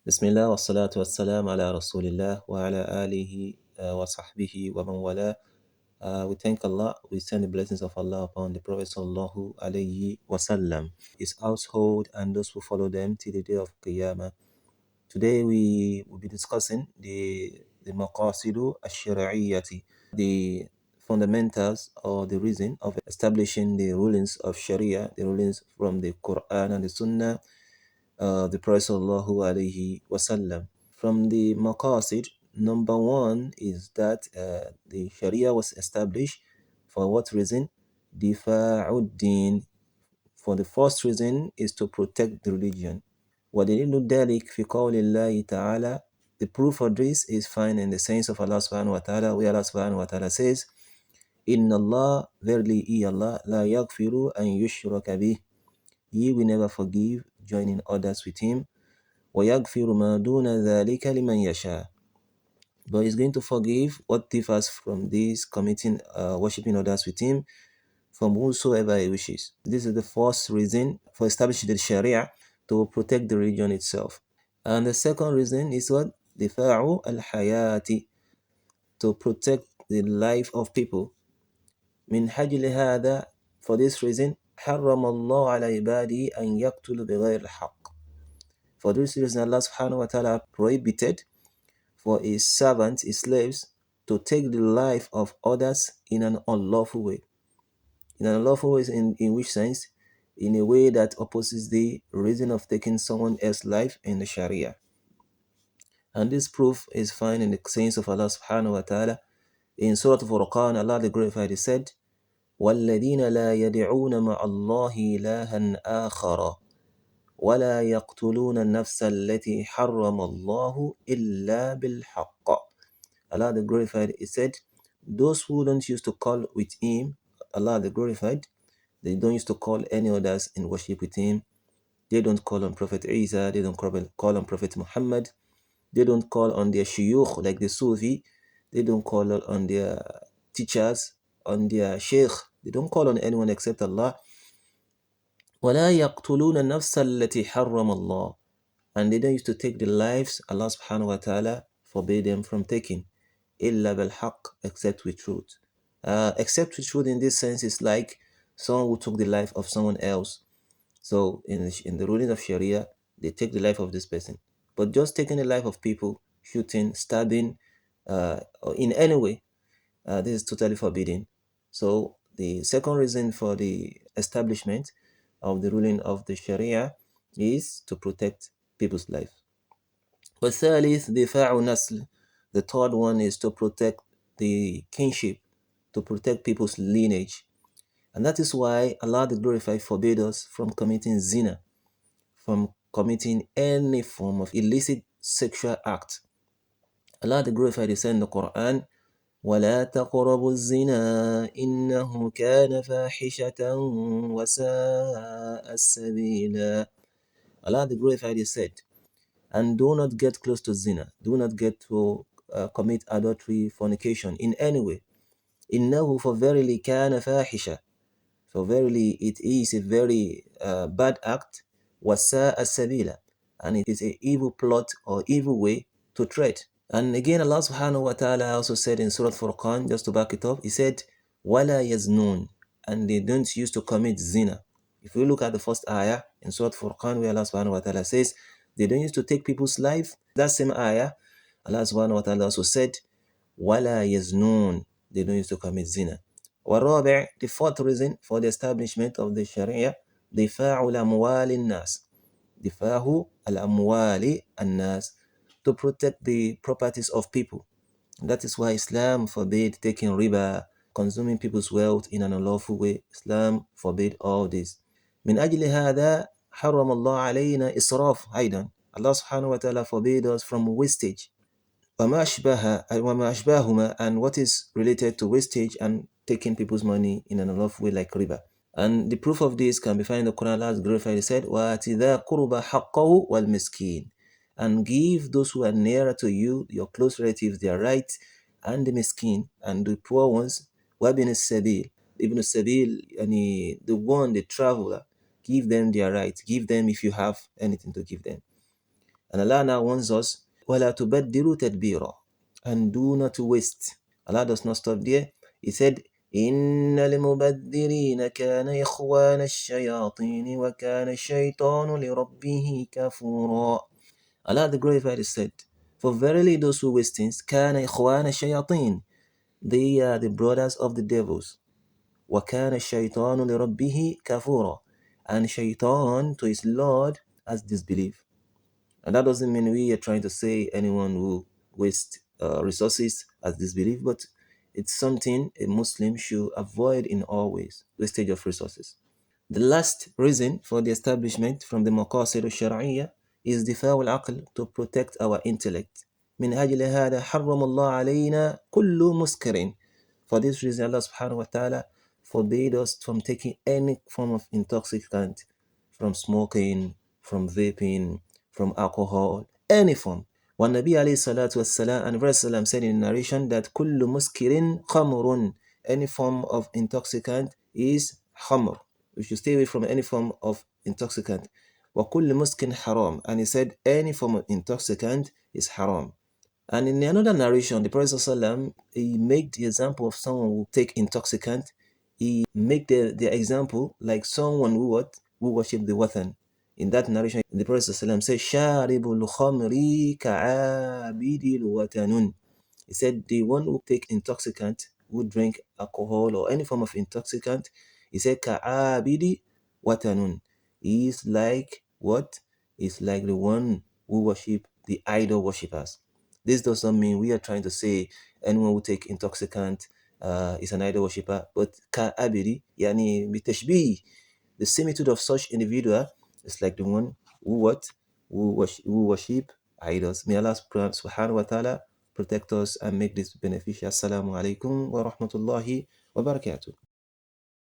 Bismillah wa salatu wa salam ala Rasulillah wa ala alihi wa sahbihi wa man wala. We thank Allah, we send the blessings of Allah upon the Prophet sallallahu alayhi wa sallam, his household and those who follow them till the day of Qiyamah. Today we will be discussing the Maqaasid As Sharihiyah, the fundamentals or the reason of establishing the rulings of Sharia, the rulings from the Quran and the Sunnah, the Prophet sallallahu alayhi wa sallam. From the maqasid, number one is that the Sharia was established for what reason? Difa'uddin. For the first reason is to protect the religion. وَدَلِيلُ ذَلِكَ فِي قَوْلِ اللَّهِ تَعَالَى. The proof of this is found in the sayings of Allah subhanahu wa ta'ala, where Allah subhanahu wa ta'ala says, إِنَّ اللَّهَ verily He Allah لَا يَغْفِرُ أَن يُشْرَكَ بِهِ. He will never forgive joining others with Him. وَيَغْفِرُ مَا دُونَ ذَلِكَ لِمَنْ يَشَاءُ. But He's going to forgive what differs from this, committing, worshipping others with Him, from whosoever He wishes. This is the first reason for establishing the Sharia, to protect the religion itself. And the second reason is what? دِفَاعُ الْحَيَاةِ, to protect the life of people. مِنْ حَجْلِ هَذَا, for this reason, حَرَّمَ اللَّهُ عَلَى عِبَادِهِ أَنْ يَقْتُلُوا بِغَيْرِ الْحَقِّ. For this reason, Allah subhanahu wa ta'ala prohibited for His servants, His slaves, to take the life of others in an unlawful way. In an unlawful way in which sense? In a way that opposes the reason of taking someone else's life in the Sharia. And this proof is found in the sayings of Allah subhanahu wa ta'ala. In Surah Al-Furqan, Allah the Glorified, He said, وَالَّذِينَ لَا يَدِعُونَ مَعَ اللَّهِ إِلَهًا آخَرَ ولا يقتلون النفس التي حرم الله إلا بالحق. Allah the Glorified, He said, those who don't used to call with Him, Allah the Glorified, they don't used to call any others in worship with Him. They don't call on Prophet Isa, they don't call on Prophet Muhammad, they don't call on their shuyukh like the Sufi, they don't call on their teachers, on their sheikh, they don't call on anyone except Allah. وَلَا يَقْتُلُونَ النَّفْسَ الَّتِي حَرَّمَ اللَّهُ. And they don't used to take the lives Allah subhanahu wa ta'ala forbade them from taking. إِلَّا بِالْحَقِّ, except with truth. Except with truth in this sense is like someone who took the life of someone else. So in the ruling of Sharia, they take the life of this person. But just taking the life of people, shooting, stabbing, or in any way, this is totally forbidden. So the second reason for the establishment of the ruling of the Sharia is to protect people's life. وَالثَّالِث دِفَاعُ نَسْلِ. The third one is to protect the kinship, to protect people's lineage. And that is why Allah the Glorified forbade us from committing zina, from committing any form of illicit sexual act. Allah the Glorified is saying in the Quran, وَلَا تَقْرَبُوا الزِّنَا إِنَّهُ كَانَ فَاحِشَةً وَسَاءَ السَّبِيلًا. Allah the Glorified is said, and do not get close to zina, do not get to commit adultery, fornication in any way. إِنَّهُ, for verily, كَانَ فَاحِشَةً, for verily it is a very bad act, وَسَاءَ السَّبِيلًا, and it is an evil plot or evil way to tread. And again, Allah subhanahu wa ta'ala also said in Surah Furqan, just to back it up, He said, وَلَا يَزْنُونَ, and they don't used to commit zina. If we look at the first ayah in Surah Furqan, where Allah subhanahu wa ta'ala says, they don't used to take people's life, that same ayah, Allah subhanahu wa ta'ala also said, وَلَا يَزْنُونَ, they don't used to commit zina. وَالرَّابِعِ, the fourth reason for the establishment of the Sharia, دِفَاعُ الْأَمْوَالِ النَّاسِ. دِفَاعُ الْأَمْوَالِ النَّاسِ, to protect the properties of people. That is why Islam forbade taking riba, consuming people's wealth in an unlawful way. Islam forbade all this. من أجل هذا حرم الله علينا إسراف أيضا. Allah subhanahu wa ta'ala forbade us from wastage. وما أشباههما, and what is related to wastage and taking people's money in an unlawful way like riba. And the proof of this can be found in the Quran. Allah Glorified said, وَآتِ ذَا قُرْبَ حَقَّهُ وَالْمِسْكِينَ, and give those who are nearer to you, your close relatives, their rights, and the miskin, and the poor ones, وَابِنِ السَّبِيلِ, Ibn Sabil, the one, the traveler, give them their rights, give them if you have anything to give them. And Allah now warns us, وَلَا تُبَدِّرُوا تَدْبِيرًا, and do not waste. Allah does not stop there. He said, إِنَّ الْمُبَذِّرِينَ كَانَ إِخْوَانَ الشَّيَاطِينِ وَكَانَ الشَّيْطَانُ لِرَبِّهِ كَفُورًا. Allah the Glorified said, for verily those who waste things, كَانَ إِخْوَانَ الشَّيَاطِينِ, they are the brothers of the devils. وَكَانَ الشَّيْطَانُ لِرَبِّهِ كَفُورًا, and shaitan to his Lord has disbelieved. And that doesn't mean we are trying to say anyone who wastes resources has disbelief, but it's something a Muslim should avoid in all ways, wastage of resources. The last reason for the establishment from the Maqaasid As Sharihiyah is دفاع العقل, to protect our intellect. من أجل هذا حرم الله علينا كل مسكر. For this reason, Allah subhanahu wa ta'ala forbade us from taking any form of intoxicant, from smoking, from vaping, from alcohol, any form. When Nabi alayhi salatu wassalam and Prophet sallam said in narration that كل مسكر خمر, any form of intoxicant is khamr. We should stay away from any form of intoxicant. وَكُلُّ مُسْكٍ haram, and he said any form of intoxicant is haram. And in another narration, the Prophet ﷺ, he made the example of someone who take intoxicant. He make the example like someone who worship the watan. In that narration, the Prophet ﷺ said, شَارِبُ الْخَمْرِ كَعَابِدِ الْوَتَنٌ. He said the one who take intoxicant, who drink alcohol or any form of intoxicant, he said ka'abidi watanun. He is like what? He's like the one who worship the idol worshippers. This does not mean we are trying to say anyone who take intoxicant is an idol worshipper, but ka'abidi, yani bitashbih, the similitude of such individual is like the one who what? Who worship idols. May Allah subhanahu wa ta'ala protect us and make this beneficial. Assalamu alaikum wa rahmatullahi wa barakatuh.